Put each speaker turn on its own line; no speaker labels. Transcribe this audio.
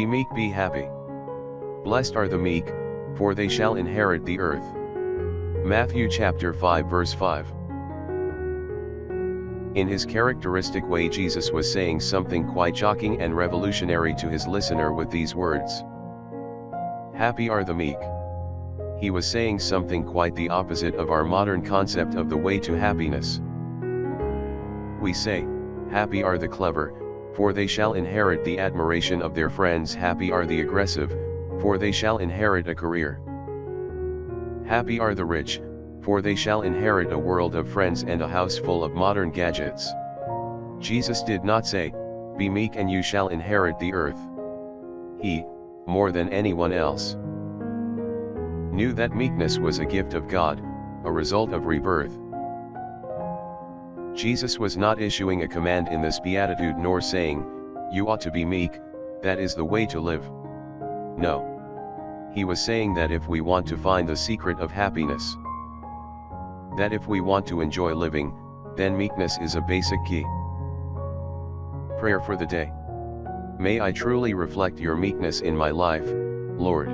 Be meek, be happy. Blessed are the meek, for they shall inherit the earth. Matthew chapter 5 verse 5. In his characteristic way, Jesus was saying something quite shocking and revolutionary to his listener with these words. Happy are the meek. He was saying something quite the opposite of our modern concept of the way to happiness. We say, happy are the clever, for they shall inherit the admiration of their friends. Happy are the aggressive, for they shall inherit a career. Happy are the rich, for they shall inherit a world of friends and a house full of modern gadgets. Jesus did not say, be meek and you shall inherit the earth. He, more than anyone else, knew that meekness was a gift of God, a result of rebirth. Jesus was not issuing a command in this beatitude nor saying, you ought to be meek, that is the way to live. No. He was saying that if we want to find the secret of happiness, that if we want to enjoy living, then meekness is a basic key. Prayer for the day. May I truly reflect your meekness in my life, Lord.